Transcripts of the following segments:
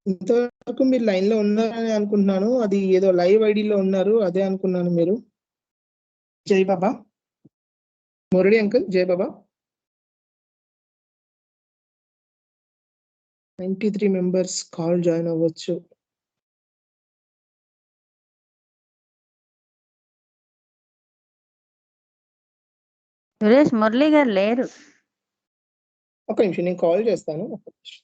ఇంతవరకు మీరు లైన్‌లో ఉన్నారని అనుకుంటున్నాను. అది ఏదో లైవ్ ఐడీలో ఉన్నారు. అదే అనుకున్నాను మీరు. జై బాబా. మురళి అంకుల్ జై బాబా. 93 మెంబర్స్ కాల్ జాయిన్ అవ్వచ్చు. సురేష్ మురళి గారు లేరు. ఒక నిమిషం నేను కాల్ చేస్తాను. ఒక నిమిషం.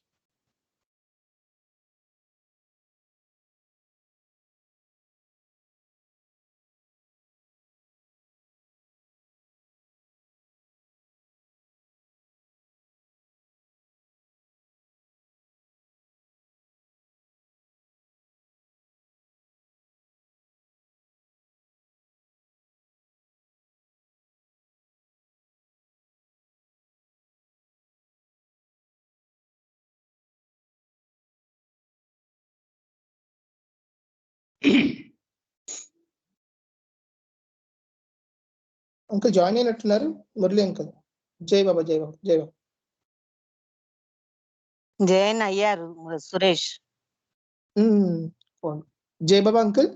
అంకుల్ జాయిన్ అయినట్టున్నారు. మురళి అంకుల్ జై బాబా జై బాబా జై బాబా. జాయిన్ అయ్యారు సురేష్. జై బాబా అంకుల్.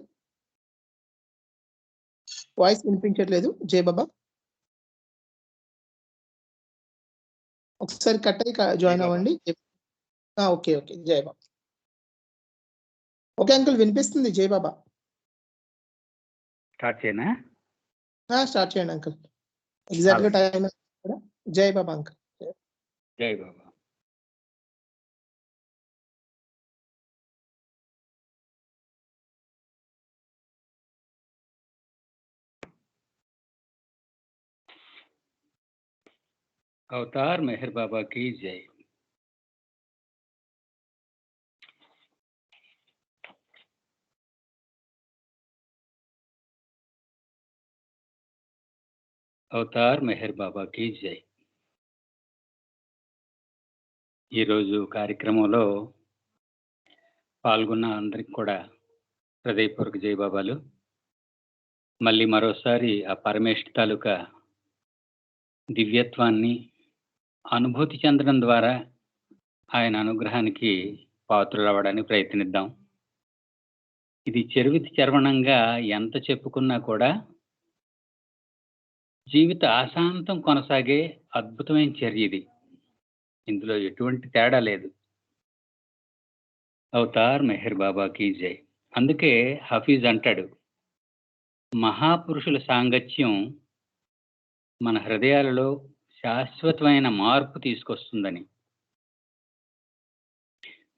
వాయిస్ వినిపించట్లేదు. జై బాబా. ఒకసారి కట్ అయ్యి జాయిన్ అవ్వండి. ఓకే ఓకే జై బాబా. ఓకే అంకుల్ వినిపిస్తుంది. జై బాబా. స్టార్ట్ చేయనా? స్టార్ట్ చేయండి అంకుల్. ఎగ్జాక్ట్ గా టైం. జై బాబా అంకుల్. జై బాబా. अवतार मेहर बाबा की जय। అవతార్ మెహర్ బాబా కీ జై. ఈరోజు కార్యక్రమంలో పాల్గొన్న అందరికి కూడా హృదయపూర్వక జై బాబాలు. మళ్ళీ మరోసారి ఆ పరమేశ్వర తాలూకా దివ్యత్వాన్ని అనుభూతి చెందడం ద్వారా ఆయన అనుగ్రహానికి పాత్రులవ్వడానికి ప్రయత్నిద్దాం. ఇది చెరువితి చర్వణంగా ఎంత చెప్పుకున్నా కూడా జీవిత ఆశాంతం కొనసాగే అద్భుతమైన చర్య ఇది. ఇందులో ఎటువంటి తేడా లేదు. అవతార్ మెహర్ బాబా కీ జై. అందుకే హఫీజ్ అంటాడు, మహాపురుషుల సాంగత్యం మన హృదయాలలో శాశ్వతమైన మార్పు తీసుకొస్తుందని.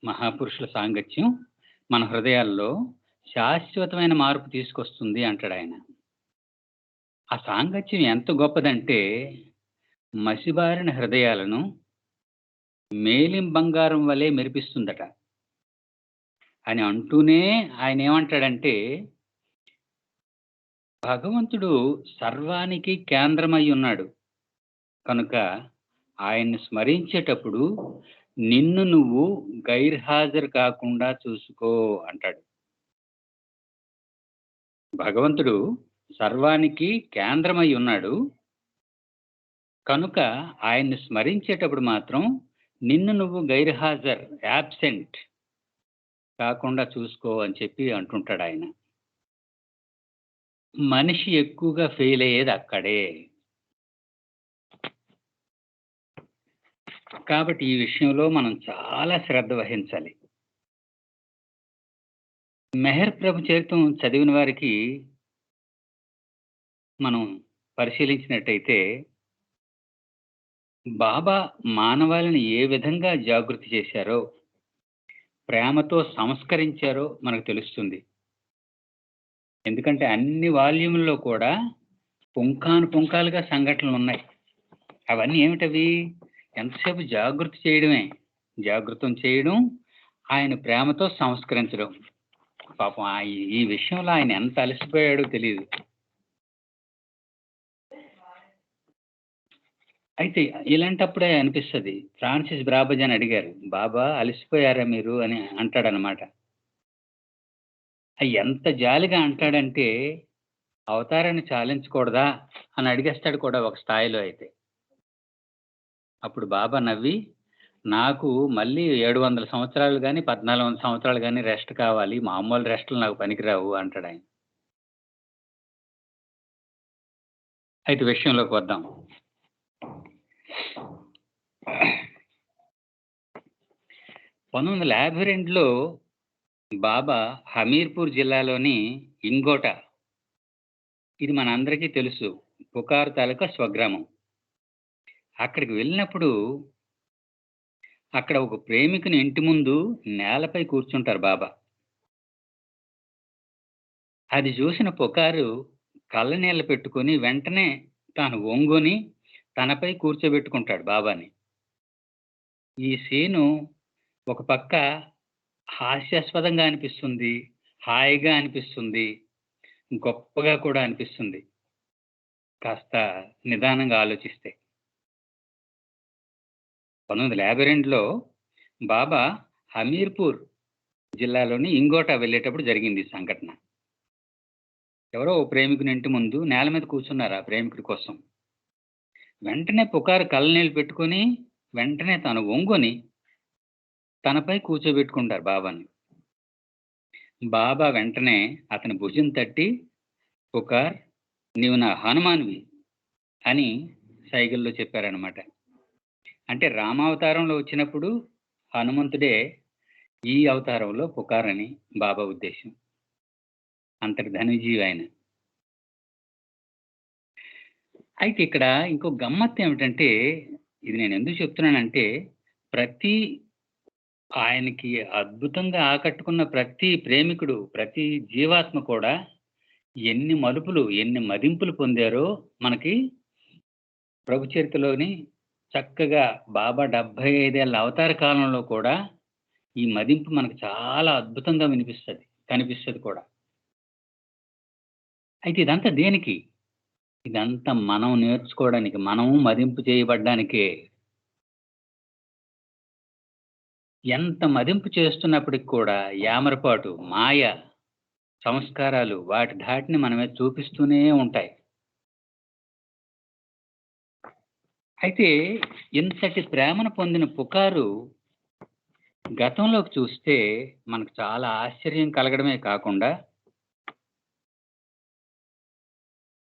మహాపురుషుల సాంగత్యం మన హృదయాల్లో శాశ్వతమైన మార్పు తీసుకొస్తుంది అంటాడు ఆయన. ఆ సాంగత్యం ఎంత గొప్పదంటే మసిబారిన హృదయాలను మేలిం బంగారం వలె మెరిపిస్తుందట అని అంటూనే ఆయన ఏమంటాడంటే, భగవంతుడు సర్వానికి కేంద్రమై ఉన్నాడు కనుక ఆయన్ని స్మరించేటప్పుడు నిన్ను నువ్వు గైర్హాజరు కాకుండా చూసుకో అంటాడు. భగవంతుడు సర్వానికి కేంద్రమై ఉన్నాడు కనుక ఆయన్ని స్మరించేటప్పుడు మాత్రం నిన్ను నువ్వు గైర్హాజర్ యాబ్సెంట్ కాకుండా చూసుకో అని చెప్పి అంటుంటాడు ఆయన. మనిషి ఎక్కువగా ఫెయిల్ అయ్యేది అక్కడే. కాబట్టి ఈ విషయంలో మనం చాలా శ్రద్ధ వహించాలి. మెహర్ ప్రభు చరిత్రం చదివిన వారికి మనం పరిశీలించినట్టయితే బాబా మానవాళిని ఏ విధంగా జాగృతి చేశారో, ప్రేమతో సంస్కరించారో మనకు తెలుస్తుంది. ఎందుకంటే అన్ని వాల్యూముల్లో కూడా పుంఖాను పుంఖాలుగా సంఘటనలు ఉన్నాయి. అవన్నీ ఏమిటవి? ఎంతసేపు జాగృతి చేయడమే, జాగృతం చేయడం, ఆయన ప్రేమతో సంస్కరించడం. పాపం ఈ విషయంలో ఆయన ఎంత అలసిపోయాడో తెలియదు. అయితే ఇలాంటప్పుడే అనిపిస్తుంది. ఫ్రాన్సిస్ బ్రాబజాన్ అడిగారు, బాబా అలసిపోయారా మీరు అని అంటాడనమాట. ఎంత జాలిగా అంటాడంటే అవతారాన్ని చాలించకూడదా అని అడిగేస్తాడు కూడా ఒక స్థాయిలో. అయితే అప్పుడు బాబా నవ్వి, నాకు మళ్ళీ 700 సంవత్సరాలు కానీ 1400 సంవత్సరాలు కానీ రెస్ట్ కావాలి, మామూలు రెస్టులు నాకు పనికిరావు అంటాడు ఆయన. అయితే విషయంలోకి వద్దాం. పంతొమ్మిది 1952లో బాబా హమీర్పూర్ జిల్లాలోని ఇంగోట, ఇది మనందరికీ తెలుసు, పుకారు తాలూకా స్వగ్రామం. అక్కడికి వెళ్ళినప్పుడు అక్కడ ఒక ప్రేమికుని ఇంటి ముందు నేలపై కూర్చుంటారు బాబా. అది చూసిన పుకారు కళ్ళనీళ్ళు పెట్టుకొని వెంటనే తాను ఒంగొని తనపై కూర్చోబెట్టుకుంటాడు బాబాని. ఈ సీను ఒక పక్క హాస్యాస్పదంగా అనిపిస్తుంది, హాయిగా అనిపిస్తుంది, గొప్పగా కూడా అనిపిస్తుంది కాస్త నిదానంగా ఆలోచిస్తే. 1952లో బాబా హమీర్పూర్ జిల్లాలోని ఇంగోట వెళ్ళేటప్పుడు జరిగింది ఈ సంఘటన. ఎవరో ఓ ప్రేమికుని ఇంటి ముందు నేల మీద కూర్చున్నారు ఆ ప్రేమికుడి కోసం. వెంటనే పుకారు కళ్ళనీళ్ళు పెట్టుకొని వెంటనే తాను ఒంగొని తనపై కూర్చోబెట్టుకుంటారు బాబాని. బాబా వెంటనే అతని భుజం తట్టి, పుకార్, నీవు నా హనుమాన్వి అని సైగల్లో చెప్పారనమాట. అంటే రామావతారంలో వచ్చినప్పుడు హనుమంతుడే ఈ అవతారంలో పుకార్ అని బాబా ఉద్దేశం. అంతటి ధనుజీవి ఆయన. అయితే ఇక్కడ ఇంకో గమ్మత్తు ఏమిటంటే, ఇది నేను ఎందుకు చెప్తున్నానంటే, ప్రతి ఆయనకి అద్భుతంగా ఆకట్టుకున్న ప్రతి ప్రేమికుడు, ప్రతి జీవాత్మ కూడా ఎన్ని మలుపులు, ఎన్ని మదింపులు పొందారో మనకి ప్రభు చరిత్రలోని చక్కగా బాబా 75 ఏళ్ళ అవతార కాలంలో కూడా ఈ మదింపు మనకు చాలా అద్భుతంగా కనిపిస్తుంది కూడా. అయితే ఇదంతా దేనికి? ఇదంతా మనం నేర్చుకోవడానికి, మనము మదింపు చేయబడ్డానికే. ఎంత మదింపు చేస్తున్నప్పటికి కూడా యామరపాటు, మాయ, సంస్కారాలు వాటి ధాటిని మనమే చూపిస్తూనే ఉంటాయి. అయితే ఇంతటి ప్రేమను పొందిన పుకారు గతంలోకి చూస్తే మనకు చాలా ఆశ్చర్యం కలగడమే కాకుండా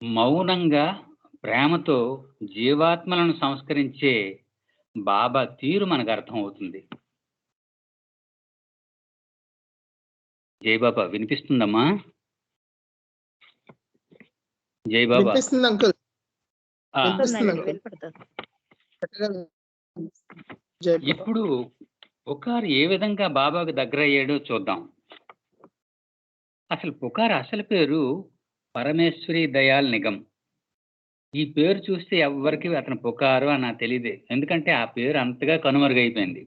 మౌనంగా ప్రేమతో జీవాత్మలను సంస్కరించే బాబా తీరు మనకు అర్థమవుతుంది. జై బాబా, వినిపిస్తుందమ్మా? జై బాబా. వినిపిస్తుంది అంకుల్. ఆ, వినిపిస్తుంది అంకుల్. వినపడుతుంది. జై బాబా. ఇప్పుడు పుకారు ఏ విధంగా బాబాకు దగ్గర అయ్యాడో చూద్దాం. అసలు పుకారు అసలు పేరు పరమేశ్వరి దయాల్ నిగమ్. ఈ పేరు చూస్తే ఎవ్వరికి అతను పుకారు అని నాకు తెలియదు, ఎందుకంటే ఆ పేరు అంతగా కనుమరుగైపోయింది.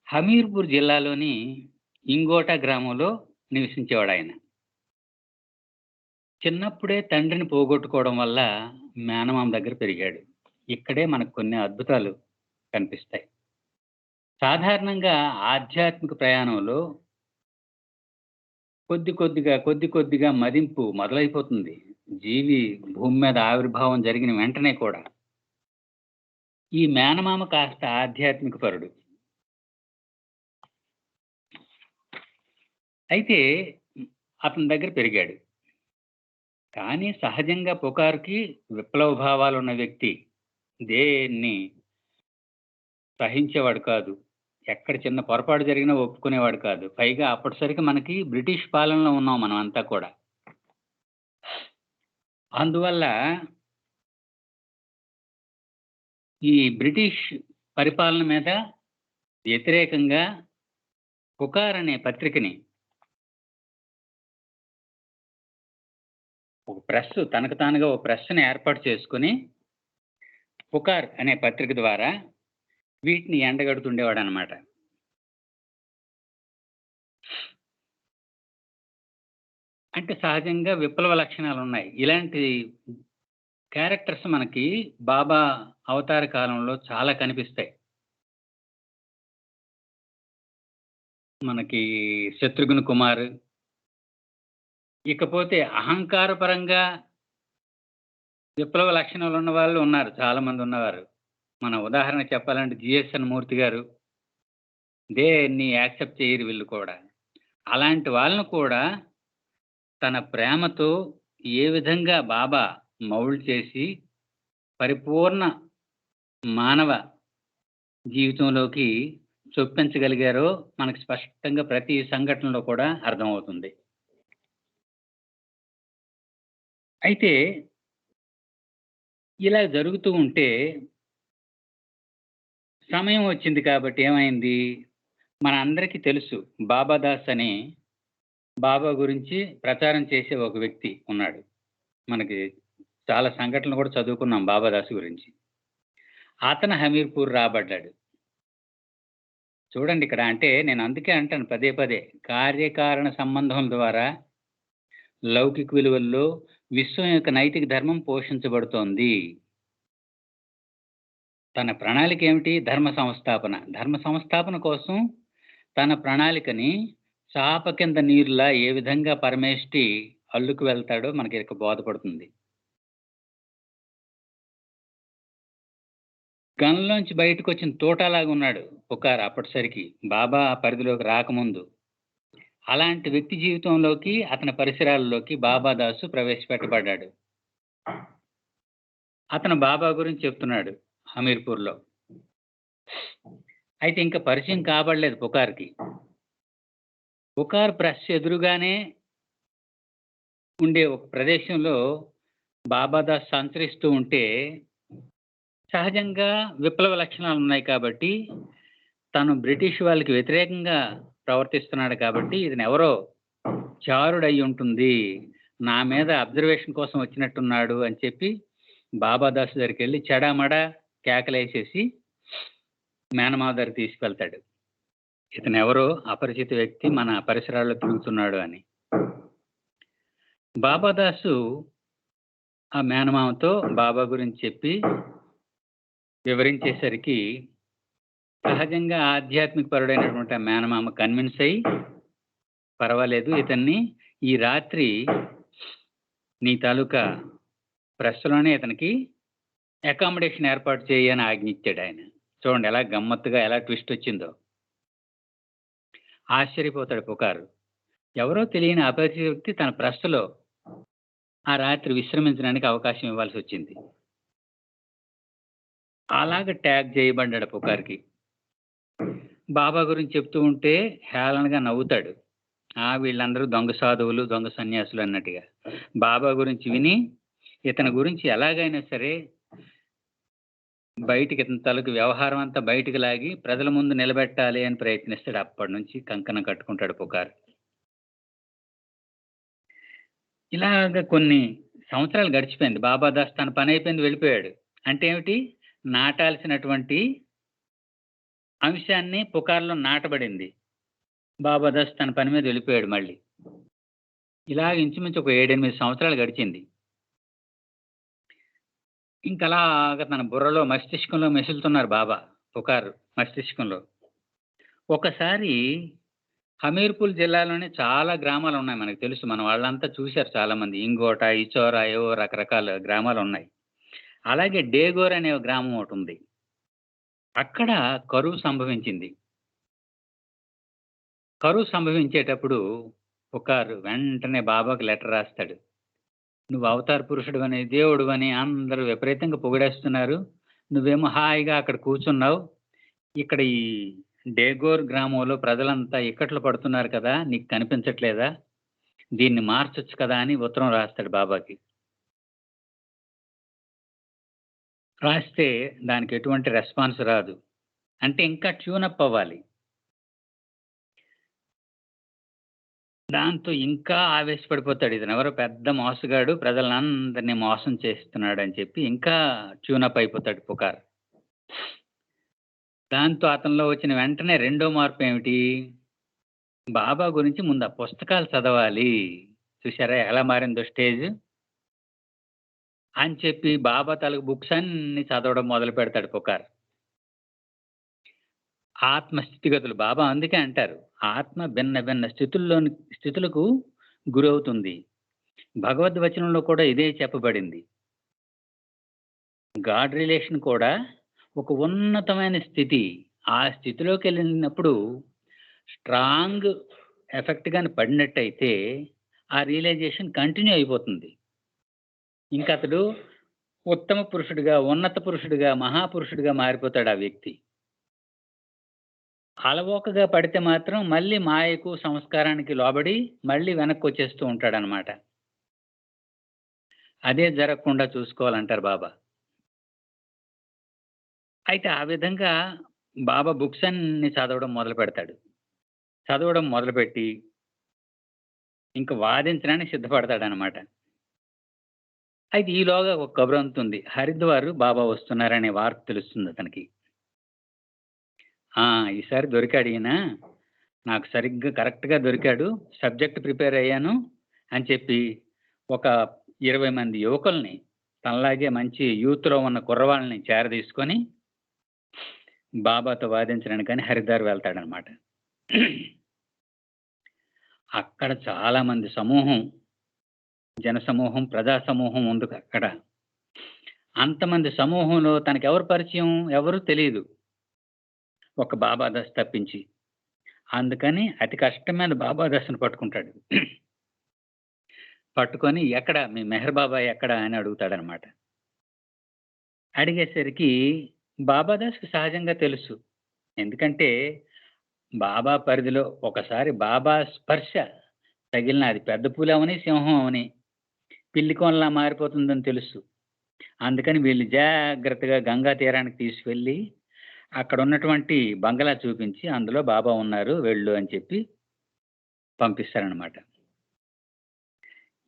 హమీర్పూర్ జిల్లాలోని ఇంగోట గ్రామంలో నివసించేవాడు ఆయన. చిన్నప్పుడే తండ్రిని పోగొట్టుకోవడం వల్ల మేనమామ దగ్గర పెరిగాడు. ఇక్కడే మనకు కొన్ని అద్భుతాలు కనిపిస్తాయి. సాధారణంగా ఆధ్యాత్మిక ప్రయాణంలో కొద్ది కొద్దిగా మదింపు మొదలైపోతుంది. జీవి భూమి మీద ఆవిర్భావం జరిగిన వెంటనే కూడా. ఈ మేనమామ కాస్త ఆధ్యాత్మిక పరుడు. అయితే అతని దగ్గర పెరిగాడు. కానీ సహజంగా పుకారుకి విప్లవ భావాలు ఉన్న వ్యక్తి, దేన్ని సహించేవాడు కాదు, ఎక్కడ చిన్న పొరపాటు జరిగినా ఒప్పుకునేవాడు కాదు. పైగా అప్పటిసరికి మనకి బ్రిటిష్ పాలనలో ఉన్నాం మనం అంతా కూడా. అందువల్ల ఈ బ్రిటిష్ పరిపాలన మీద వ్యతిరేకంగా పుకార్ అనే పత్రికని, ఒక ప్రెస్, తనకు తానుగా ఒక ప్రెస్ని ఏర్పాటు చేసుకుని పుకార్ అనే పత్రిక ద్వారా వీటిని ఎండగడుతుండేవాడు అనమాట. అంటే సహజంగా విప్లవ లక్షణాలు ఉన్నాయి. ఇలాంటి క్యారెక్టర్స్ మనకి బాబా అవతార కాలంలో చాలా కనిపిస్తాయి. మనకి శత్రుఘ్న కుమార్, ఇకపోతే అహంకారపరంగా విప్లవ లక్షణాలు ఉన్న వాళ్ళు ఉన్నారు, చాలా మంది ఉన్నవారు. మన ఉదాహరణ చెప్పాలంటే జిఎస్ఎన్ మూర్తి గారు దేన్ని యాక్సెప్ట్ చేయరు వీళ్ళు కూడా. అలాంటి వాళ్ళను కూడా తన ప్రేమతో ఏ విధంగా బాబా మౌల్డ్ చేసి పరిపూర్ణ మానవ జీవితంలోకి చొప్పించగలిగారో మనకు స్పష్టంగా ప్రతి సంఘటనలో కూడా అర్థమవుతుంది. అయితే ఇలా జరుగుతూ ఉంటే సమయం వచ్చింది కాబట్టి ఏమైంది, మన అందరికీ తెలుసు బాబాదాస్ అని బాబా గురించి ప్రచారం చేసే ఒక వ్యక్తి ఉన్నాడు. మనకి చాలా సంఘటనలు కూడా చదువుకున్నాం బాబాదాస్ గురించి. అతను హమీర్పూర్ రాబడ్డాడు. చూడండి ఇక్కడ, అంటే నేను అందుకే అంటాను పదే పదే, కార్యకారణ సంబంధం ద్వారా లౌకిక విలువల్లో విశ్వం యొక్క నైతిక ధర్మం పోషించబడుతోంది. తన ప్రణాళిక ఏమిటి? ధర్మ సంస్థాపన. ధర్మ సంస్థాపన కోసం తన ప్రణాళికని చాప కింద నీరులా ఏ విధంగా పరమేష్టి అల్లుకు వెళ్తాడో మనకి ఇక బోధపడుతుంది. గన్లోంచి బయటకు వచ్చిన తోటలాగా ఉన్నాడు పుకార్ అప్పటిసరికి, బాబా పరిధిలోకి రాకముందు. అలాంటి వ్యక్తి జీవితంలోకి, అతని పరిసరాల్లోకి బాబాదాసు ప్రవేశపెట్టబడ్డాడు. అతను బాబా గురించి చెప్తున్నాడు హమీర్పూర్లో. అయితే ఇంకా పరిచయం కాబడలేదు పుకార్కి. పుకార్ ప్రెస్ ఎదురుగానే ఉండే ఒక ప్రదేశంలో బాబాదాస్ సంచరిస్తూ ఉంటే, సహజంగా విప్లవ లక్షణాలు ఉన్నాయి కాబట్టి, తను బ్రిటిష్ వాళ్ళకి వ్యతిరేకంగా ప్రవర్తిస్తున్నాడు కాబట్టి, ఇతను ఎవరో చారుడు అయి ఉంటుంది, నా మీద అబ్జర్వేషన్ కోసం వచ్చినట్టున్నాడు అని చెప్పి బాబాదాస్ దగ్గరికి వెళ్ళి చెడామడా కేకలేసేసి మేనమావ దగ్గర తీసుకెళ్తాడు. ఇతను ఎవరో అపరిచిత వ్యక్తి మన పరిసరాల్లో తిరుగుతున్నాడు అని. బాబాదాసు ఆ మేనమామతో బాబా గురించి చెప్పి వివరించేసరికి సహజంగా ఆధ్యాత్మిక పరుడైనటువంటి ఆ మేనమామ కన్విన్స్ అయ్యి, పర్వాలేదు ఇతన్ని ఈ రాత్రి నీ తాలూకా ప్రెస్లోనే ఇతనికి అకామిడేషన్ ఏర్పాటు చేయని ఆజ్ఞించాడు ఆయన. చూడండి ఎలా గమ్మత్తుగా, ఎలా ట్విస్ట్ వచ్చిందో. ఆశ్చర్యపోతాడు పుకారు. ఎవరో తెలియని అపరిచిత వ్యక్తి తన ప్రెస్లో ఆ రాత్రి విశ్రమించడానికి అవకాశం ఇవ్వాల్సి వచ్చింది. అలాగ ట్యాగ్ చేయబడ్డాడు పుకార్కి. బాబా గురించి చెప్తూ ఉంటే హేళనగా నవ్వుతాడు. వీళ్ళందరూ దొంగ సాధువులు, దొంగ సన్యాసులు అన్నట్టుగా. బాబా గురించి విని ఇతని గురించి ఎలాగైనా సరే బయటికి, ఇతని తలకు వ్యవహారం అంతా బయటికి లాగి ప్రజల ముందు నిలబెట్టాలి అని ప్రయత్నిస్తాడు. అప్పటి నుంచి కంకణం కట్టుకుంటాడు పుకార్. ఇలాగ కొన్ని సంవత్సరాలు గడిచిపోయింది. బాబాదాస్ తన పని అయిపోయింది, వెళ్ళిపోయాడు. అంటే ఏమిటి? నాటాల్సినటువంటి అంశాన్ని పుకార్లో నాటబడింది. బాబాదాస్ తన పని మీద వెళ్ళిపోయాడు మళ్ళీ. ఇలాగ ఇంచుమించు ఒక 7-8 సంవత్సరాలు గడిచింది. ఇంకలాగా తన బుర్రలో, మస్తిష్కంలో మెసులుతున్నారు బాబా పుకారు మస్తిష్కంలో. ఒకసారి హమీర్పూర్ జిల్లాలోనే చాలా గ్రామాలు ఉన్నాయి, మనకు తెలుసు, మన వాళ్ళంతా చూశారు చాలా మంది. ఇంగోట, ఇచోరా, ఏవో రకరకాల గ్రామాలు ఉన్నాయి. అలాగే డేగోర్ అనే గ్రామం ఒకటి ఉంది. అక్కడ కరువు సంభవించింది. కరువు సంభవించేటప్పుడు పుకారు వెంటనే బాబాకు లెటర్ రాస్తాడు. నువ్వు అవతార పురుషుడు అని, దేవుడు అని అందరూ విపరీతంగా పొగిడేస్తున్నారు, నువ్వేమో హాయిగా అక్కడ కూర్చున్నావు, ఇక్కడ ఈ డేగోర్ గ్రామంలో ప్రజలంతా ఇక్కట్లు పడుతున్నారు కదా, నీకు కనిపించట్లేదా, దీన్ని మార్చొచ్చు కదా అని ఉత్తరం రాస్తాడు బాబాకి. రాస్తే దానికి ఎటువంటి రెస్పాన్స్ రాదు. అంటే ఇంకా ట్యూనప్ అవ్వాలి. దాంతో ఇంకా ఆవేశపడిపోతాడు. ఇతను ఎవరో పెద్ద మోసగాడు, ప్రజలందరినీ మోసం చేస్తున్నాడు అని చెప్పి ఇంకా ట్యూనప్ అయిపోతాడు పుకార్. దాంతో అతనిలో వచ్చిన వెంటనే రెండో మార్పు ఏమిటి? బాబా గురించి ముందు ఆ పుస్తకాలు చదవాలి. చూసారా ఎలా మారిందో స్టేజ్ అని చెప్పి బాబా తాలూకు బుక్స్ అన్ని చదవడం మొదలు పెడతాడు పుకార్. ఆత్మ స్థితిగతులు బాబా అందుకే అంటారు, ఆత్మ భిన్న భిన్న స్థితులకు గురవుతుంది. భగవద్వచనంలో కూడా ఇదే చెప్పబడింది. గాడ్ రిలేషన్ కూడా ఒక ఉన్నతమైన స్థితి. ఆ స్థితిలోకి వెళ్ళినప్పుడు స్ట్రాంగ్ ఎఫెక్ట్ గాని పడినట్టయితే ఆ రియలైజేషన్ కంటిన్యూ అయిపోతుంది. ఇంకా అతడు ఉత్తమ పురుషుడిగా, ఉన్నత పురుషుడిగా, మహాపురుషుడిగా మారిపోతాడు ఆ వ్యక్తి. అలవోకగా పడితే మాత్రం మళ్ళీ మాయకు, సంస్కారానికి లోబడి మళ్ళీ వెనక్కి వచ్చేస్తూ ఉంటాడనమాట. అదే జరగకుండా చూసుకోవాలంటారు బాబా. అయితే ఆ విధంగా బాబా బుక్స్ అన్ని చదవడం మొదలు పెడతాడు. చదవడం మొదలుపెట్టి ఇంక వాదించడానికి సిద్ధపడతాడనమాట. అయితే ఈలోగా ఒక కబురు అందుతుంది. హరిద్వార్ బాబా వస్తున్నారనే వార్త తెలుస్తుంది అతనికి. ఈసారి దొరికాడు ఈయన, నాకు సరిగ్గా కరెక్ట్‌గా దొరికాడు. సబ్జెక్ట్ ప్రిపేర్ అయ్యాను అని చెప్పి ఒక 20 మంది యువకుల్ని, తనలాగే మంచి యూత్‌లో ఉన్న కుర్రవాళ్ళని చేరదీసుకొని బాబాతో వాదించడానికని హరిద్వార్ వెళ్తాడనమాట. అక్కడ చాలా మంది సమూహం, జనసమూహం, ప్రజా సమూహం ఉంది అక్కడ. అంతమంది సమూహంలో తనకెవరు పరిచయం? ఎవరు తెలీదు. ఒక బాబాదాస్ తప్పించి. అందుకని అతి కష్టం మీద బాబాదాస్‌ని పట్టుకుంటాడు. పట్టుకొని ఎక్కడ మీ మెహర్ బాబా ఎక్కడ అని అడుగుతాడనమాట. అడిగేసరికి బాబాదాస్‌కి సహజంగా తెలుసు. ఎందుకంటే బాబా పరిధిలో ఒకసారి బాబా స్పర్శ తగిలిన అది పెద్ద పులి అవని, సింహం అవని పిల్లి కోనలా మారిపోతుందని తెలుసు. అందుకని వీళ్ళు జాగ్రత్తగా గంగా తీరానికి తీసుకెళ్ళి అక్కడ ఉన్నటువంటి బంగళా చూపించి అందులో బాబా ఉన్నారు వెళ్ళు అని చెప్పి పంపిస్తారనమాట.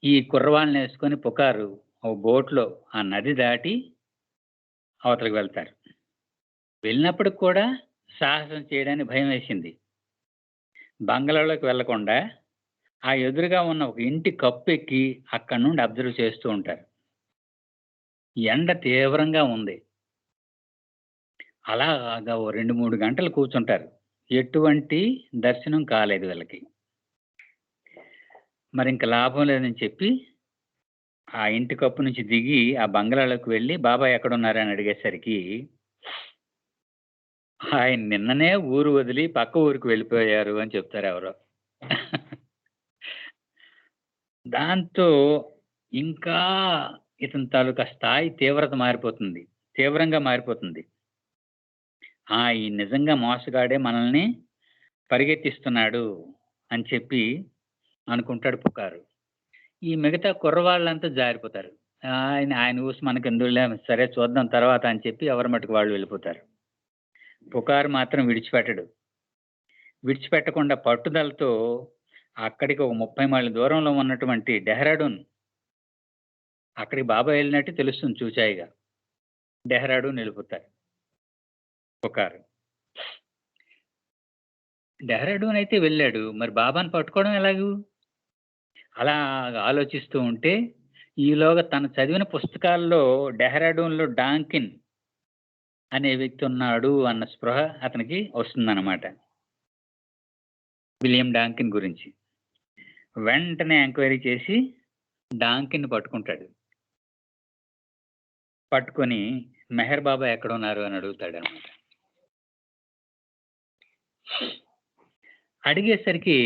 ఈ కుర్రవాళ్ళని వేసుకొని పుకారు ఓ బోట్లో ఆ నది దాటి అవతలకు వెళ్తారు. వెళ్ళినప్పటికి కూడా సాహసం చేయడానికి భయం వేసింది. బంగళాలోకి వెళ్లకుండా ఆ ఎదురుగా ఉన్న ఒక ఇంటి కప్పు ఎక్కి అక్కడి నుండి అబ్జర్వ్ చేస్తూ ఉంటారు. ఎండ తీవ్రంగా ఉంది. అలాగా ఓ 2-3 గంటలు కూర్చుంటారు. ఎటువంటి దర్శనం కాలేదు వీళ్ళకి. మరి ఇంక లాభం లేదని చెప్పి ఆ ఇంటి కప్పు నుంచి దిగి ఆ బంగళాలోకి వెళ్ళి బాబా ఎక్కడున్నారని అడిగేసరికి ఆయన నిన్ననే ఊరు వదిలి పక్క ఊరికి వెళ్ళిపోయారు అని చెప్తారు ఎవరో. దాంతో ఇంకా ఇతని తాలూకా స్థాయి తీవ్రంగా మారిపోతుంది. ఈ నిజంగా మోసగాడే మనల్ని పరిగెత్తిస్తున్నాడు అని చెప్పి అనుకుంటాడు పుకారు. ఈ మిగతా కుర్రవాళ్ళంతా జారిపోతారు. ఆయన ఊసి మనకెందుకులే, సరే చూద్దాం తర్వాత అని చెప్పి ఎవరి మటుకు వాళ్ళు వెళ్ళిపోతారు. పుకారు మాత్రం విడిచిపెట్టకుండా పట్టుదలతో అక్కడికి ఒక 30 మైళ్ళ దూరంలో ఉన్నటువంటి డెహ్రాడూన్, అక్కడికి బాబా వెళ్ళినట్టు తెలుస్తుంది చూచాయిగా. డెహ్రాడూన్ వెళ్ళిపోతారు పుకారు. డెహ్రాడూన్ అయితే వెళ్ళాడు, మరి బాబాని పట్టుకోవడం ఎలాగూ? అలా ఆలోచిస్తూ ఉంటే ఈలోగా తను చదివిన పుస్తకాల్లో డెహ్రాడూన్‌లో డాంకిన్ అనే వ్యక్తి ఉన్నాడు అన్న స్పృహ అతనికి వస్తుందన్నమాట. విలియం డాంకిన్ గురించి. వెంటనే ఎంక్వైరీ చేసి డాంకిన్‌ని పట్టుకుంటాడు. పట్టుకొని మెహర్ బాబా ఎక్కడున్నారు అని అడుగుతాడనమాట. అడిగేసరికి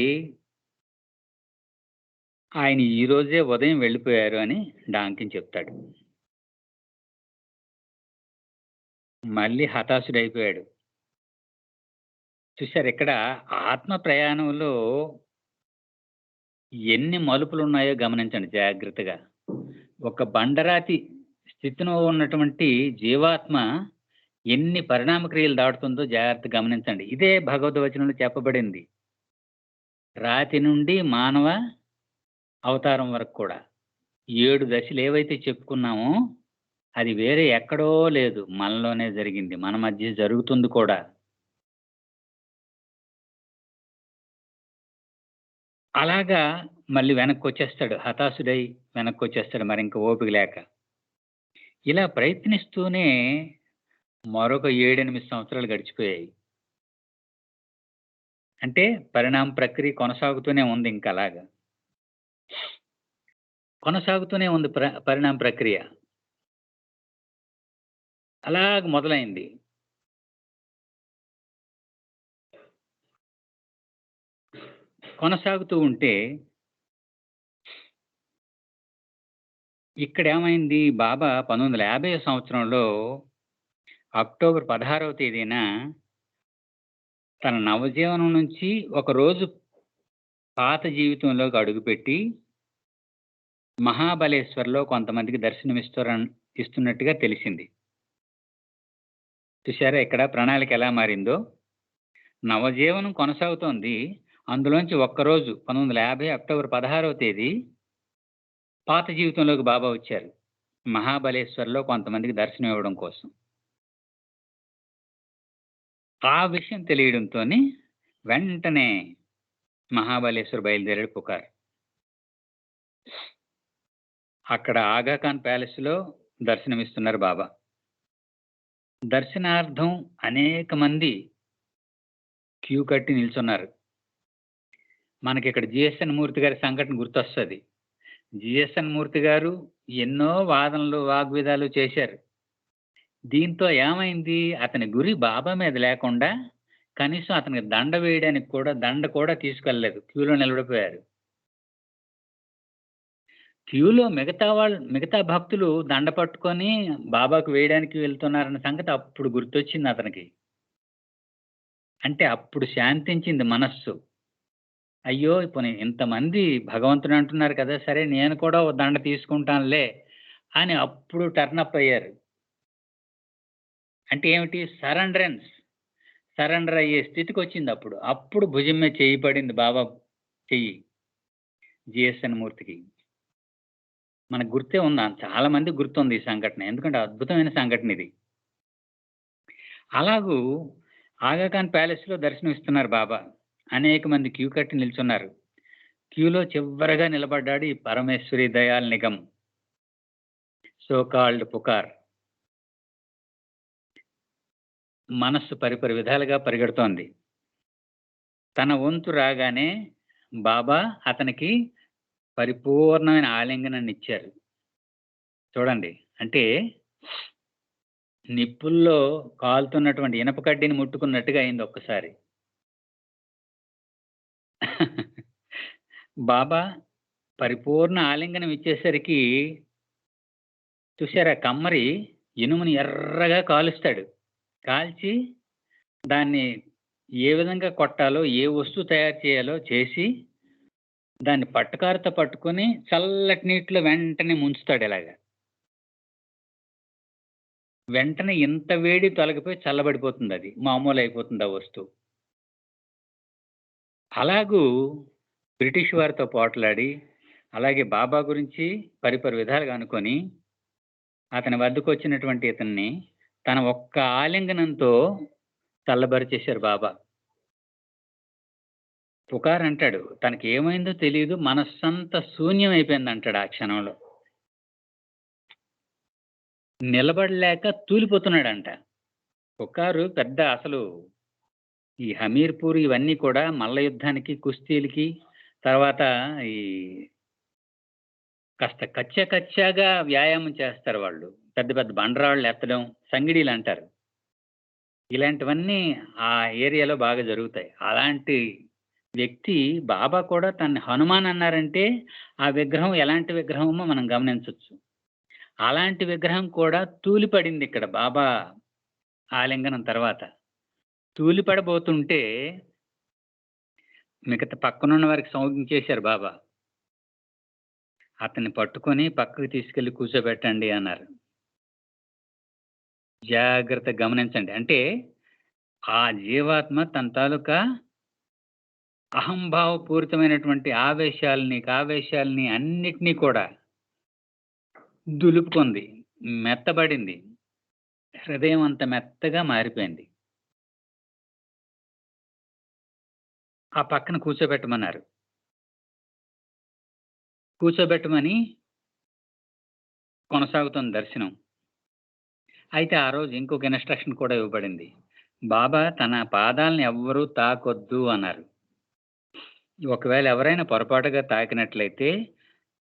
ఆయన ఈ రోజే ఉదయం వెళ్ళిపోయారు అని డాంకిన్ చెప్తాడు. మళ్ళీ హతాశుడైపోయాడు. చూశారు, ఇక్కడ ఆత్మ ప్రయాణంలో ఎన్ని మలుపులున్నాయో గమనించండి జాగ్రత్తగా. ఒక బండరాతి స్థితిలో ఉన్నటువంటి జీవాత్మ ఎన్ని పరిణామ క్రియలు దాటుతుందో జాగ్రత్తగా గమనించండి. ఇదే భగవద్వచనంలో చెప్పబడింది. రాతి నుండి మానవ అవతారం వరకు కూడా 7 దశలు ఏవైతే చెప్పుకున్నామో అది వేరే ఎక్కడో లేదు, మనలోనే జరిగింది, మన మధ్య జరుగుతుంది కూడా. అలాగా మళ్ళీ వెనక్కి వచ్చేస్తాడు, హతాశుడై వెనక్కి వచ్చేస్తాడు, మరి ఇంక ఓపిక లేక. ఇలా ప్రయత్నిస్తూనే మరొక 7-8 సంవత్సరాలు గడిచిపోయాయి. అంటే పరిణామ ప్రక్రియ కొనసాగుతూనే ఉంది. ఇంకా అలాగా కొనసాగుతూనే ఉంది పరిణామ ప్రక్రియ. అలాగ మొదలైంది. కొనసాగుతూ ఉంటే ఇక్కడ ఏమైంది, బాబా 1950 సంవత్సరంలో అక్టోబర్ 16వ తేదీన తన నవజీవనం నుంచి ఒక రోజు పాత జీవితంలోకి అడుగుపెట్టి మహాబలేశ్వర్లో కొంతమందికి ఇస్తున్నట్టుగా తెలిసింది. చూశారా ఇక్కడ ప్రణాళిక ఎలా మారిందో. నవజీవనం కొనసాగుతోంది. అందులోంచి ఒక్కరోజు 1950 అక్టోబర్ 16వ తేదీ పాత జీవితంలోకి బాబా వచ్చారు. మహాబలేశ్వర్లో కొంతమందికి దర్శనం ఇవ్వడం కోసం. ఆ విషయం తెలియడంతోనే వెంటనే మహాబలేశ్వర్ బయలుదేరాడు పుకార్. అక్కడ ఆగాఖాన్ ప్యాలెస్లో దర్శనమిస్తున్నారు బాబా. దర్శనార్థం అనేక మంది క్యూ కట్టి నిల్చున్నారు. మనకి ఇక్కడ జిఎస్ఎన్ మూర్తి గారి సంఘటన గుర్తొస్తుంది. జిఎస్ఎన్ మూర్తి గారు ఎన్నో వాదనలు వాగ్విదాలు చేశారు. దీంతో ఏమైంది, అతని గురి బాబా మీద లేకుండా కనీసం అతనికి దండ వేయడానికి కూడా దండ కూడా తీసుకెళ్ళలేదు. క్యూలో నిలబడిపోయారు. క్యూలో మిగతా భక్తులు దండ పట్టుకొని బాబాకు వేయడానికి వెళ్తున్నారన్న సంగతి అప్పుడు గుర్తొచ్చింది అతనికి. అంటే అప్పుడు శాంతించింది మనస్సు. అయ్యో ఇప్పుడు ఇంతమంది భగవంతుడు అంటున్నారు కదా, సరే నేను కూడా ఓ దండ తీసుకుంటానులే అని అప్పుడు టర్నప్ అయ్యారు. అంటే ఏమిటి, సరెండర్ అయ్యే స్థితికి వచ్చింది. అప్పుడు భుజం మీద చెయ్యి పడింది, బాబా చెయ్యి జిఎస్ఎన్ మూర్తికి. మనకు గుర్తే ఉందా, చాలా మంది గుర్తుంది ఈ సంఘటన, ఎందుకంటే అద్భుతమైన సంఘటన ఇది. అలాగూ ఆగాఖాన్ ప్యాలెస్లో దర్శనం ఇస్తున్నారు బాబా. అనేక మంది క్యూ కట్టి నిల్చున్నారు. క్యూలో చివరగా నిలబడ్డాడు ఈ పరమేశ్వరి దయాల్ నిగమ్, సో కాల్డ్ పుకార్. మనస్సు పరిపరి విధాలుగా పరిగెడుతోంది. తన వంతు రాగానే బాబా అతనికి పరిపూర్ణమైన ఆలింగనాన్ని ఇచ్చారు. చూడండి, అంటే నిప్పుల్లో కాలుతున్నటువంటి ఇనప కడ్డీని ముట్టుకున్నట్టుగా అయింది ఒక్కసారి. బాబా పరిపూర్ణ ఆలింగనం ఇచ్చేసరికి చూసారా, కమ్మరి ఇనుముని ఎర్రగా కాలుస్తాడు. కాల్చి దాన్ని ఏ విధంగా కొట్టాలో, ఏ వస్తువు తయారు చేయాలో చేసి దాన్ని పట్టుకారుతో పట్టుకొని చల్లటి నీటిలో వెంటనే ముంచుతాడు. ఇలాగా వెంటనే ఇంత వేడి తొలగిపోయి చల్లబడిపోతుంది, అది మామూలు అయిపోతుంది ఆ వస్తువు. అలాగూ బ్రిటిష్ వారితో పోట్లాడి, అలాగే బాబా గురించి పరిపరి విధాలుగా అనుకొని అతని వద్దకు వచ్చినటువంటి ఇతన్ని తన ఒక్క ఆలింగనంతో చల్లబరిచేశారు బాబా. పుకార్ అంటాడు, తనకి ఏమైందో తెలియదు, మనస్సంతా శూన్యం అయిపోయింది అంటాడు. ఆ క్షణంలో నిలబడలేక తూలిపోతున్నాడంట. పుకారు పెద్ద అసలు ఈ హమీర్పూర్ ఇవన్నీ కూడా మల్ల యుద్ధానికి, కుస్తీలకి, తర్వాత ఈ కాస్త కచ్చాగా వ్యాయామం చేస్తారు వాళ్ళు. పెద్ద పెద్ద బండరాళ్ళు ఎత్తడం, సంగిడీలు అంటారు. ఇలాంటివన్నీ ఆ ఏరియాలో బాగా జరుగుతాయి. అలాంటి వ్యక్తి బాబా కూడా తన్ని హనుమాన్ అన్నారంటే ఆ విగ్రహం ఎలాంటి విగ్రహమో మనం గమనించవచ్చు. అలాంటి విగ్రహం కూడా తూలిపడింది ఇక్కడ బాబా ఆలింగనం తర్వాత. తూలిపడబోతుంటే మిగతా పక్కనున్న వారికి సంజ్ఞించేశారు బాబా. అతన్ని పట్టుకొని పక్కకు తీసుకెళ్లి కూర్చోబెట్టండి అన్నారు. జాగ్రత్త గమనించండి. అంటే ఆ జీవాత్మ తన తాలూకా అహంభావపూరితమైనటువంటి ఆవేశాలని అన్నిటినీ కూడా దులుపుకుంది, మెత్తబడింది. హృదయం అంత మెత్తగా మారిపోయింది. ఆ పక్కన కూర్చోబెట్టమన్నారు. కూర్చోబెట్టమని కొనసాగుతుంది దర్శనం. అయితే ఆ రోజు ఇంకొక ఇన్స్ట్రక్షన్ కూడా ఇవ్వబడింది. బాబా తన పాదాలను ఎవ్వరూ తాకొద్దు అన్నారు. ఒకవేళ ఎవరైనా పొరపాటుగా తాకినట్లయితే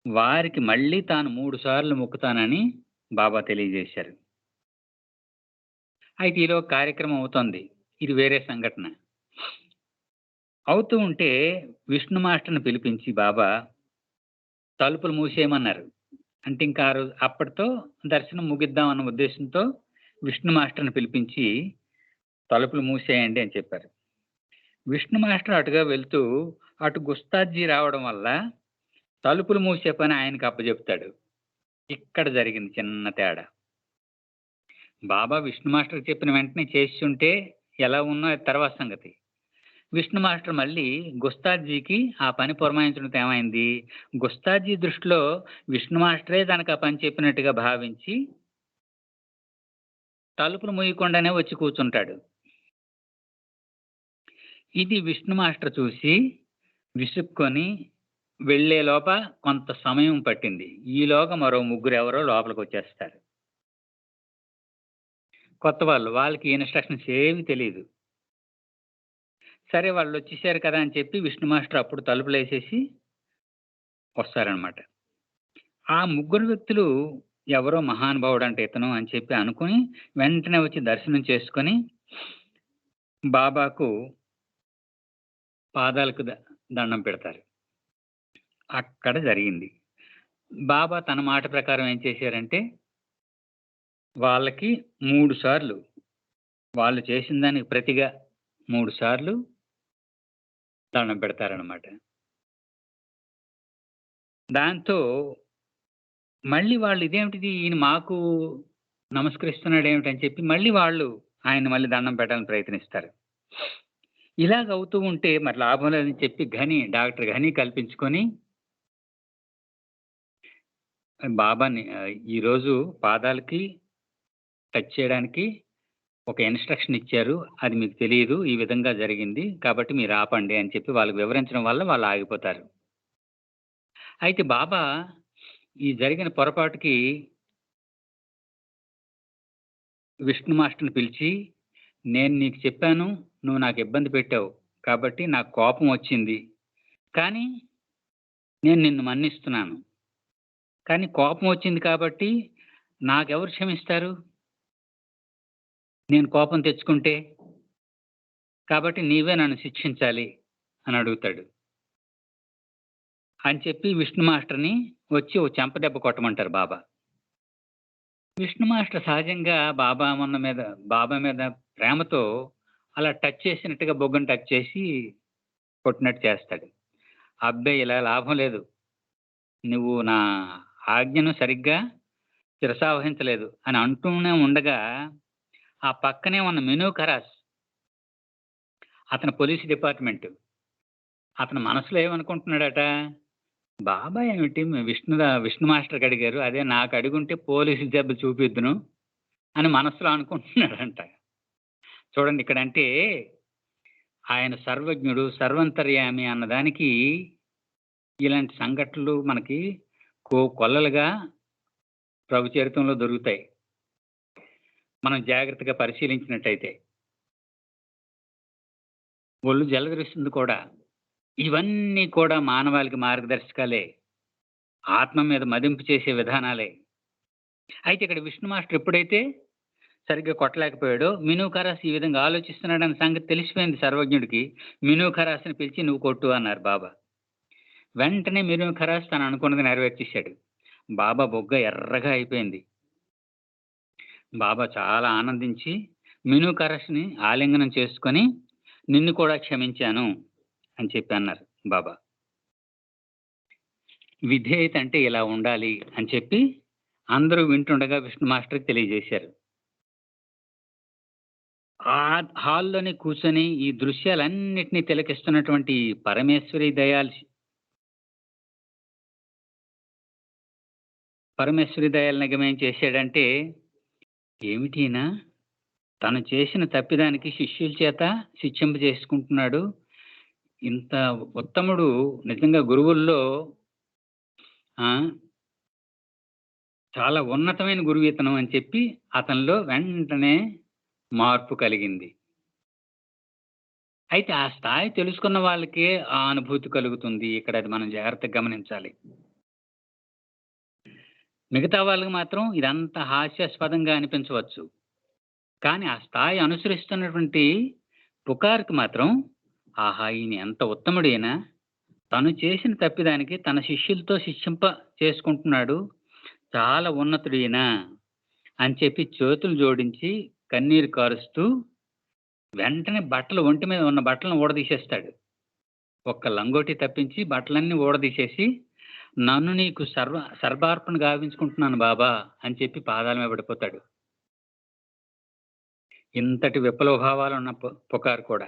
వారికి మళ్ళీ తాను 3 సార్లు మొక్కుతానని బాబా తెలియజేశారు. అయితే ఈలో కార్యక్రమం అవుతోంది. ఇది వేరే సంఘటన. అవుతూ ఉంటే విష్ణు మాస్టర్ని పిలిపించి బాబా తలుపులు మూసేయమన్నారు. అంటే ఇంకా ఆ రోజు అప్పటితో దర్శనం ముగిద్దాం అన్న ఉద్దేశంతో విష్ణు మాస్టర్ని పిలిపించి తలుపులు మూసేయండి అని చెప్పారు. విష్ణు మాస్టర్ అటుగా వెళ్తూ అటు గుస్తాజీ రావడం వల్ల తలుపులు మూసే పని ఆయనకి అప్పచెప్తాడు. ఇక్కడ జరిగింది చిన్న తేడా. బాబా విష్ణు మాస్టర్ చెప్పిన వెంటనే చేసి ఉంటే ఎలా ఉన్నా అది తర్వాత సంగతి. విష్ణు మాస్టర్ మళ్ళీ గుస్తాజీకి ఆ పని పురమాయించడంతో ఏమైంది, గుస్తాజీ దృష్టిలో విష్ణు మాస్టరే తనకు ఆ పని చెప్పినట్టుగా భావించి తలుపులు మూయకుండానే వచ్చి కూర్చుంటాడు. ఇది విష్ణు మాస్టర్ చూసి విసుక్కొని వెళ్ళేలోప కొంత సమయం పట్టింది. ఈలోగా మరో ముగ్గురు ఎవరో లోపలికి వచ్చేస్తారు. కొత్త వాళ్ళకి ఇన్స్ట్రక్షన్స్ ఏవి తెలియదు. సరే వాళ్ళు వచ్చేసారు కదా అని చెప్పి విష్ణు మాస్టర్ అప్పుడు తలుపులు వేసేసి వస్తారనమాట. ఆ ముగ్గురు వ్యక్తులు ఎవరో మహానుభావుడు అంటే ఇతను అని చెప్పి అనుకుని వెంటనే వచ్చి దర్శనం చేసుకొని బాబాకు పాదాలకు దండం పెడతారు. అక్కడ జరిగింది. బాబా తన మాట ప్రకారం ఏం చేశారంటే వాళ్ళకి 3 సార్లు వాళ్ళు చేసిన దానికి ప్రతిగా 3 సార్లు దండం పెడతారనమాట. దాంతో మళ్ళీ వాళ్ళు ఇదేమిటిది ఈయన మాకు నమస్కరిస్తున్నాడు ఏమిటని చెప్పి మళ్ళీ వాళ్ళు ఆయన మళ్ళీ దండం పెట్టాలని ప్రయత్నిస్తారు. ఇలాగ అవుతూ ఉంటే మరి లాభం లేదని చెప్పి డాక్టర్ ఘని కల్పించుకొని బాబాని ఈరోజు పాదాలకి టచ్ చేయడానికి ఒక ఇన్స్ట్రక్షన్ ఇచ్చారు, అది మీకు తెలియదు, ఈ విధంగా జరిగింది కాబట్టి మీరు ఆపండి అని చెప్పి వాళ్ళకి వివరించడం వల్ల వాళ్ళు ఆగిపోతారు. అయితే బాబా ఈ జరిగిన పొరపాటుకి విష్ణు మాస్టర్ని పిలిచి, నేను నీకు చెప్పాను, నువ్వు నాకు ఇబ్బంది పెట్టావు కాబట్టి నాకు కోపం వచ్చింది, కానీ నేను నిన్ను మన్నిస్తున్నాను. కానీ కోపం వచ్చింది కాబట్టి నాకెవరు క్షమిస్తారు నేను కోపం తెచ్చుకుంటే? కాబట్టి నీవే నన్ను శిక్షించాలి అని అడుగుతాడు. అని చెప్పి విష్ణు మాస్టర్ని వచ్చి ఓ చెంపదెబ్బ కొట్టమంటారు బాబా. విష్ణు మాస్టర్ సహజంగా బాబా మీద ప్రేమతో అలా టచ్ చేసినట్టుగా బొగ్గను టచ్ చేసి కొట్టినట్టు చేస్తాడు. అబ్బాయి ఇలా లాభం లేదు, నువ్వు నా ఆజ్ఞను సరిగ్గా శిరసావహించలేదు అని అంటూనే ఉండగా ఆ పక్కనే ఉన్న మెనూ ఖరాస్, అతను పోలీస్ డిపార్ట్మెంట్, అతను మనసులో ఏమనుకుంటున్నాడట, బాబా ఏమిటి విష్ణు మాస్టర్కి అడిగారు, అదే నాకు అడుగుంటే పోలీసు దెబ్బ చూపిద్దును అని మనసులో అనుకుంటున్నాడంట. చూడండి ఇక్కడ అంటే ఆయన సర్వజ్ఞుడు సర్వంతర్యామి అన్నదానికి ఇలాంటి సంఘటనలు మనకి కొల్లలుగా ప్రభు చరిత్రలో దొరుకుతాయి మనం జాగ్రత్తగా పరిశీలించినట్టయితే. ఒళ్ళు జలదరిస్తుంది కూడా. ఇవన్నీ కూడా మానవాళికి మార్గదర్శకాలే, ఆత్మ మీద మదింపు చేసే విధానాలే. అయితే ఇక్కడ విష్ణు మాస్టర్ ఎప్పుడైతే సరిగ్గా కొట్టలేకపోయాడో మినూ ఖరాస్ ఈ విధంగా ఆలోచిస్తున్నాడన్న సంగతి తెలిసిపోయింది సర్వజ్ఞుడికి. మినూ ఖరాస్ని పిలిచి నువ్వు కొట్టు అన్నారు బాబా. వెంటనే మినూ ఖరాస్ తను అనుకున్నది నెరవేర్చేశాడు. బాబా బొగ్గ ఎర్రగా అయిపోయింది. బాబా చాలా ఆనందించి మినూ ఖరాస్ని ఆలింగనం చేసుకొని నిన్ను కూడా క్షమించాను అని చెప్పి అన్నారు బాబా. విధేయత అంటే ఇలా ఉండాలి అని చెప్పి అందరూ వింటుండగా విష్ణు మాస్టర్కి తెలియజేశారు. ఆ హాల్లోనే కూర్చొని ఈ దృశ్యాలన్నిటినీ తిలకిస్తున్నటువంటి పరమేశ్వరి దయాల్ నిగం ఏం చేశాడంటే, ఏమిటినా తను చేసిన తప్పిదానికి శిష్యుల చేత శిక్షింప చేసుకుంటున్నాడు, ఇంత ఉత్తముడు, నిజంగా గురువుల్లో చాలా ఉన్నతమైన గురువు ఇతను అని చెప్పి అతనిలో వెంటనే మార్పు కలిగింది. అయితే ఆ స్థాయి తెలుసుకున్న వాళ్ళకే ఆ అనుభూతి కలుగుతుంది. ఇక్కడ అది మనం జాగ్రత్తగా గమనించాలి. మిగతా వాళ్ళకి మాత్రం ఇదంతా హాస్యాస్పదంగా అనిపించవచ్చు, కానీ ఆ స్థాయి అనుసరిస్తున్నటువంటి పుకార్కి మాత్రం ఆహా, ఈయన ఎంత ఉత్తముడైనా తను చేసిన తప్పిదానికి తన శిష్యులతో శిక్షింప చేసుకుంటున్నాడు, చాలా ఉన్నతుడైనా అని చెప్పి చేతులు జోడించి కన్నీరు కారుస్తూ వెంటనే ఒంటి మీద ఉన్న బట్టలను ఊడదీసేస్తాడు. ఒక్క లంగోటి తప్పించి బట్టలన్నీ ఊడదీసేసి, నన్ను నీకు సర్వార్పణ గావించుకుంటున్నాను బాబా అని చెప్పి పాదాల మీద పడిపోతాడు. ఇంతటి విప్లవ భావాలు ఉన్న పుకారు కూడా.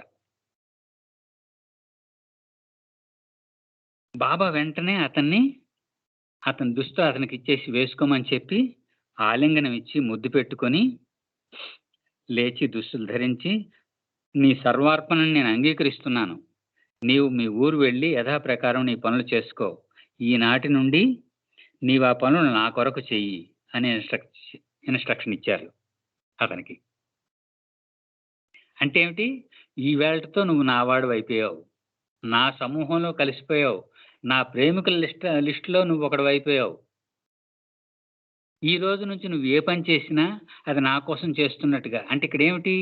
బాబా వెంటనే అతని దుస్తులు అతనికి ఇచ్చేసి వేసుకోమని చెప్పి ఆలింగనం ఇచ్చి ముద్దు పెట్టుకొని లేచి దుస్తులు ధరించి, నీ సర్వార్పణను నేను అంగీకరిస్తున్నాను, నీవు మీ ఊరు వెళ్ళి యథాప్రకారం నీ పనులు చేసుకో, ఈనాటి నుండి నీవు ఆ పనులు నా కొరకు చెయ్యి అని ఇన్స్ట్రక్షన్ ఇచ్చారు అతనికి. అంటే ఏమిటి? ఈ వేళతో నువ్వు నా వాడు అయిపోయావు, నా సమూహంలో కలిసిపోయావు, నా ప్రేమికుల లిస్టులో నువ్వు ఒకడు అయిపోయావు. ఈ రోజు నుంచి నువ్వు ఏ పని చేసినా అది నా కోసం చేస్తున్నట్టుగా. అంటే ఇక్కడ ఏమిటి?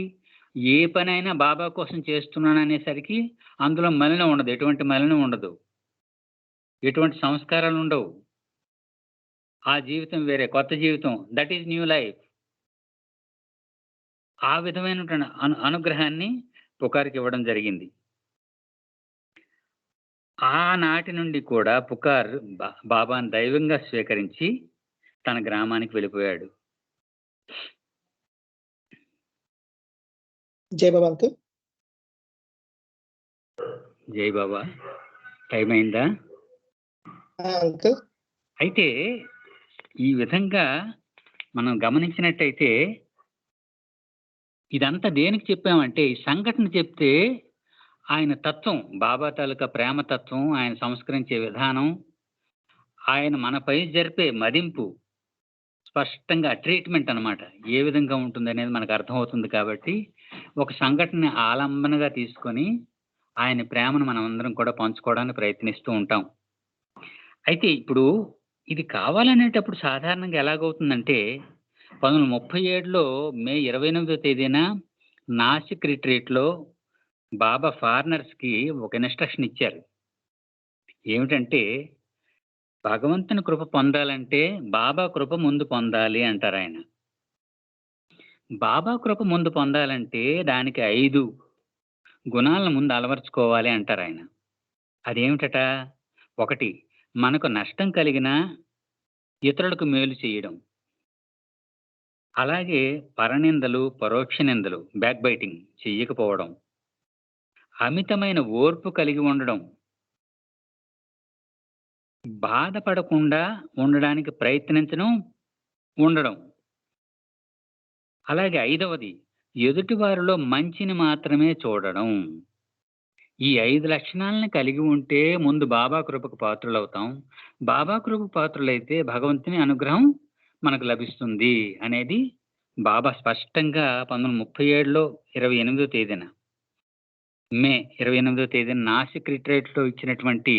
ఏ పని అయినా బాబా కోసం చేస్తున్నాను అనేసరికి అందులో మలినం ఉండదు, ఎటువంటి మలినం ఉండదు, ఎటువంటి సంస్కారాలు ఉండవు. ఆ జీవితం వేరే, కొత్త జీవితం, దట్ ఈజ్ న్యూ లైఫ్. ఆ విధమైనటువంటి అనుగ్రహాన్ని పుకార్కి ఇవ్వడం జరిగింది. ఆనాటి నుండి కూడా పుకార్ బాబాను దైవంగా స్వీకరించి తన గ్రామానికి వెళ్ళిపోయాడు. జై బాబా అంకుల్. జై బాబా. టైం అయిందా అంకుల్? అయితే ఈ విధంగా మనం గమనించినట్టయితే ఇదంతా దేనికి చెప్పామంటే, ఈ సంఘటన చెప్తే ఆయన తత్వం, బాబా తాలూకా ప్రేమ తత్వం, ఆయన సంస్కరించే విధానం, ఆయన మనపై జరిపే మదింపు, స్పష్టంగా ట్రీట్మెంట్ అన్నమాట ఏ విధంగా ఉంటుంది అనేది మనకు అర్థమవుతుంది. కాబట్టి ఒక సంఘటన ఆలంబనగా తీసుకొని ఆయన ప్రేమను మనం అందరం కూడా పంచుకోవడానికి ప్రయత్నిస్తూ ఉంటాం. అయితే ఇప్పుడు ఇది కావాలనేటప్పుడు సాధారణంగా ఎలాగవుతుందంటే, 1937లో మే 28వ తేదీన నాసిక్ రిట్రీట్లో బాబా ఫారినర్స్కి ఒక ఇన్స్ట్రక్షన్ ఇచ్చారు. ఏమిటంటే, భగవంతుని కృప పొందాలంటే బాబా కృప ముందు పొందాలి అంటారు ఆయన. బాబా కృప ముందు పొందాలంటే దానికి 5 గుణాలను ముందు అలవర్చుకోవాలి అంటారు ఆయన. అదేమిటట? 1, మనకు నష్టం కలిగినా ఇతరులకు మేలు చేయడం. అలాగే పరనిందలు, పరోక్ష నిందలు, బ్యాక్ బైటింగ్ చెయ్యకపోవడం. అమితమైన ఓర్పు కలిగి ఉండడం. బాధపడకుండా ఉండడానికి ప్రయత్నించడం, ఉండడం. అలాగే 5వది, ఎదుటి వారిలో మంచిని మాత్రమే చూడడం. ఈ 5 లక్షణాలను కలిగి ఉంటే ముందు బాబా కృపకు పాత్రులవుతాం. బాబా కృపకు పాత్రులైతే భగవంతుని అనుగ్రహం మనకు లభిస్తుంది అనేది బాబా స్పష్టంగా 1937లో 28వ తేదీన, మే 28వ తేదీన నాసిక్ రిట్రీట్లో ఇచ్చినటువంటి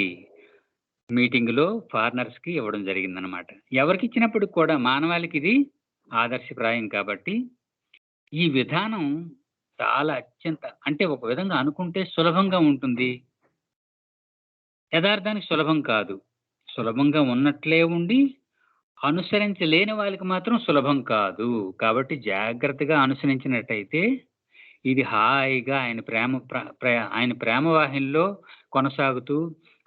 మీటింగ్లో ఫారినర్స్కి ఇవ్వడం జరిగిందనమాట. ఎవరికి ఇచ్చినప్పుడు కూడా మానవాళికి ఇది ఆదర్శప్రాయం. కాబట్టి ఈ విధానం చాలా అత్యంత, అంటే ఒక విధంగా అనుకుంటే సులభంగా ఉంటుంది, యథార్థానికి సులభం కాదు. సులభంగా ఉన్నట్లే ఉండి అనుసరించలేని వాళ్ళకి మాత్రం సులభం కాదు. కాబట్టి జాగ్రత్తగా అనుసరించినట్టయితే ఇది హాయిగా ఆయన ప్రేమ వాహినిలో కొనసాగుతూ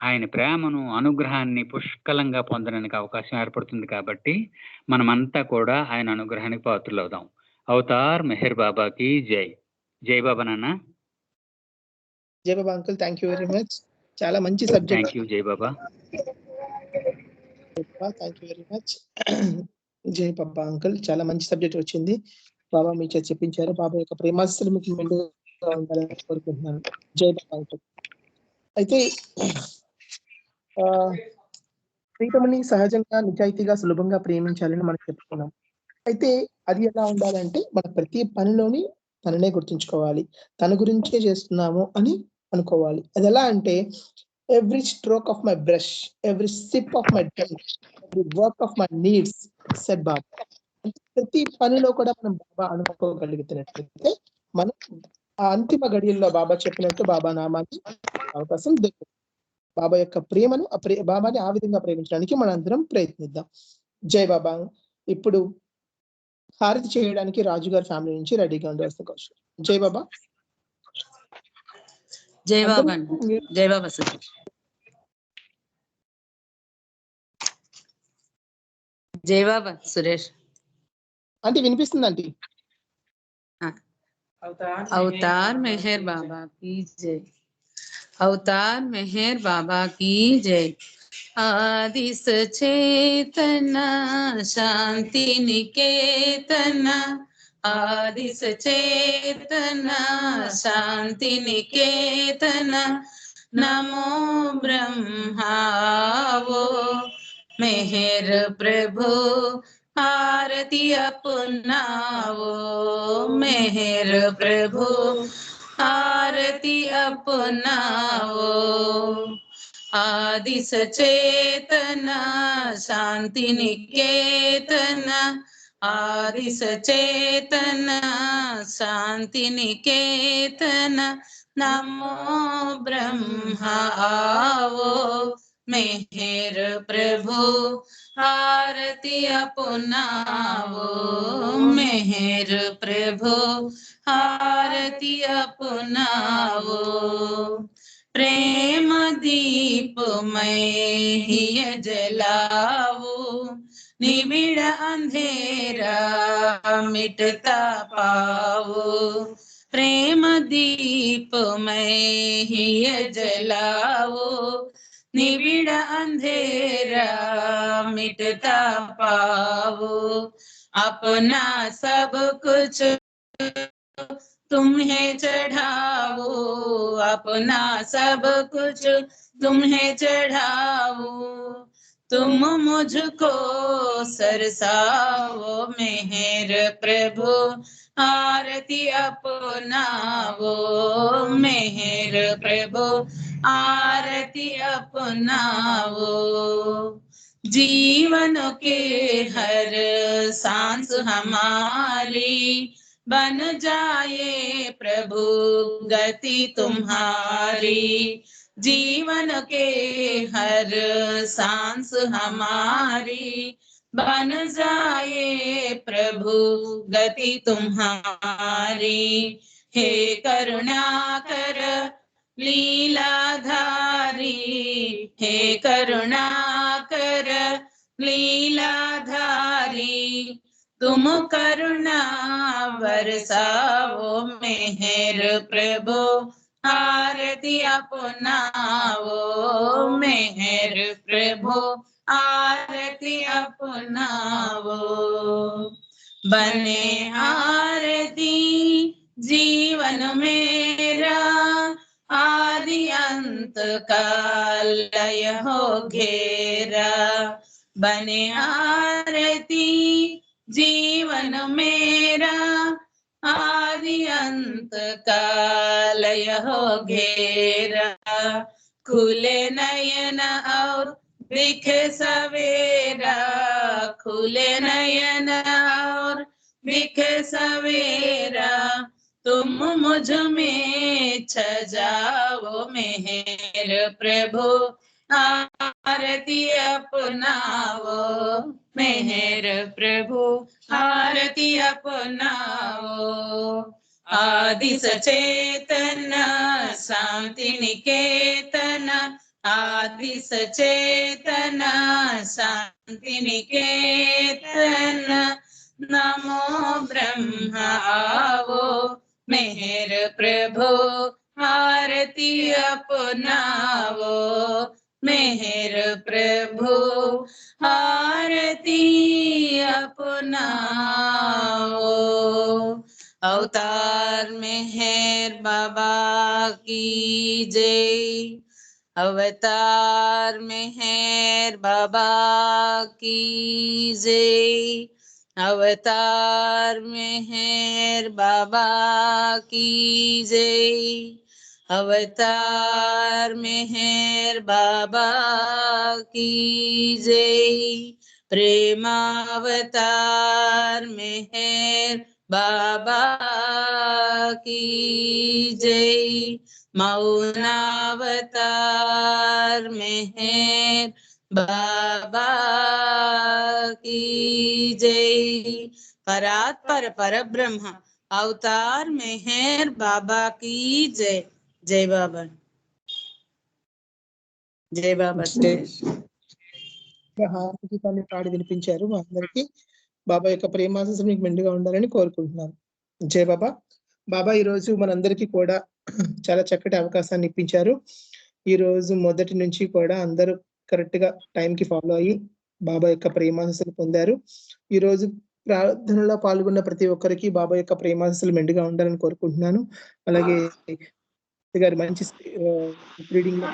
ఆయన ప్రేమను, అనుగ్రహాన్ని పుష్కలంగా పొందడానికి అవకాశం ఏర్పడుతుంది. కాబట్టి మనమంతా కూడా ఆయన అనుగ్రహానికి పాత్రులవుదాం. అవతార్ మెహర్ బాబాకి జై. జై బాబా నాన్న. జై బాబా uncle. Thank you very much. చాలా మంచి సబ్జెక్ట్. Thank you. జై బాబా. Thank you very much. జై బాబా అంకుల్. చాలా మంచి సబ్జెక్ట్ వచ్చింది. బాబా మీ చేత చెప్పించారు. బాబా యొక్క ప్రేమాస్త్రం మీకు మెండుగా ఉండాలని కోరుకుంటున్నాను. జై బాబా అంకుల్. అయితే ప్రీతముని సహజంగా, నిజాయితీగా, సులభంగా ప్రేమించాలని మనం చెప్పుకున్నాం. అయితే అది ఎలా ఉండాలంటే, మన ప్రతి పనిలోని తననే గుర్తుంచుకోవాలి, తన గురించే చేస్తున్నాము అని అనుకోవాలి. అది ఎలా అంటే, every stroke of my brush, every sip of my drink, every work of my needs said Baba. ప్రతి పనిలో కూడా మనం బాబా అనుకోగలుగుతున్నట్లయితే మనం ఆ అంతిమ గడియల్లో బాబా చెప్పినట్టు బాబా నామాన్ని అవకాశం దొరుకుతుంది. బాబా యొక్క ప్రేమను బాబాని ఆ విధంగా ప్రేమించడానికి మనందరం ప్రయత్నిద్దాం. జై బాబా. ఇప్పుడు హారతి చేయడానికి రాజుగారి ఫ్యామిలీ నుంచి రెడీగా ఉండవలసిన జై బాబా. జై బాబా అండి. జై బాబా సార్. జై బాబా సురేష్. అంటే వినిపిస్తుంది ఆంటీ. अवतार मेहर बाबा की जय. अवतार मेहर बाबा की जय. आदि सचेतन शांति निकेतन. आदि सचेतन शांति निकेतन. नमो ब्रह्मावो मेहर प्रभु. आरती अपनाओ मेहर प्रभु. आरती अपनाओ. आदि सचेतन शांति निकेतन. आदि सचेतन शांति निकेतन. नमो ब्रह्मा आवो मेहर प्रभु. आरती अपनाओ मेहर प्रभु. आरती अपनाओ. प्रेम दीप मैं हिय जलाओ. निबिड़ अंधेरा मिटता पाओ. प्रेम दीप मैं हिय जलाओ. निबिड़ अंधेरा मिटता पाओ. अपना सब कुछ तुम्हें चढ़ाओ. अपना सब कुछ तुम्हें चढ़ाओ. तुम मुझको सरसाओ मेहर प्रभु. आरती अपनाओ मेहर प्रभु. आरती अपनाओ. जीवन के हर सांस हमारी बन जाए प्रभु गति तुम्हारी. जीवन के हर सांस हमारी बन जाए प्रभु गति तुम्हारी. हे करुणाकर लीलाधारी. हे करुणाकर लीलाधारी. तुम करुणा बरसाओ मेहर प्रभु. आरती अपनाओ मेहर प्रभु. आरती अपनाओ. बने आरती जीवन मेरा. आदि अंत का लय हो घेरा. बने आरती जीवन मेरा. आदि अंत का लय हो घेरा. खुले नयन और दिखे सवेरा. खुले नयन और दिखे सवेरा. तुम मुझ में छजाओ मेहर प्रभु. आरती अपनाओ मेहर प्रभु. आरती अपनाओ. आदि सचेतन शांति निकेतन. आदि सचेतन शांति निकेतन. नमो ब्रह्मा आवो मेहर प्रभु. आरती अपनाओ मेहर प्रभु. आरती अपनाओ. अवतार मेहर बाबा की जय. अवतार मेहर बाबा की जय. अवतार मेहर बाबा की जय. अवतार मेहर बाबा की जय. प्रेमावतार मेहर बाबा की जय। मौनावतार मेहर बाबा की जय। परात्पर परब्रह्म अवतार मेहर बाबा की जय। जय बाबा। जय बाबा सुरेష్। గీతాన్ని పాడి వినిపించారు. మా అందరికి బాబా యొక్క ప్రేమాశీస్సులు మీకు మెండుగా ఉండాలని కోరుకుంటున్నాను. జై బాబా. బాబా ఈరోజు మనందరికీ కూడా చాలా చక్కటి అవకాశాన్ని ఇప్పించారు. ఈ రోజు మొదటి నుంచి కూడా అందరూ కరెక్ట్ గా టైం కి ఫాలో అయ్యి బాబా యొక్క ప్రేమాశీస్సులు పొందారు. ఈ రోజు ప్రార్థనలో పాల్గొన్న ప్రతి ఒక్కరికి బాబా యొక్క ప్రేమాశీస్సులు మెండుగా ఉండాలని కోరుకుంటున్నాను. అలాగే గారు మంచి రీడింగ్ లో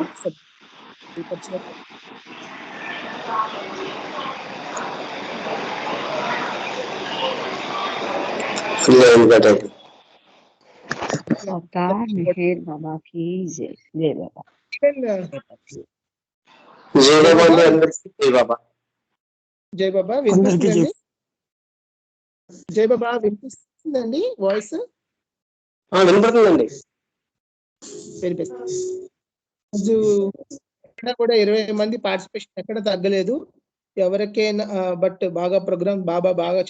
अवतार मेहर बाबा की जय। जय बाबा। జై బాబా అండి, అందరికీ జై బాబా. జై బాబా వినిపిస్తుందండి? జై బాబా వినిపిస్తుందండి వాయిస్? వినపడుతుందండి. వినిపిస్తుంది. రోజు ఎక్కడ కూడా 20 మంది పార్టిసిపేషన్ ఎక్కడ తగ్గలేదు. ఎవరికైనా బట్ బాగా ప్రోగ్రామ్ బాబా బాగా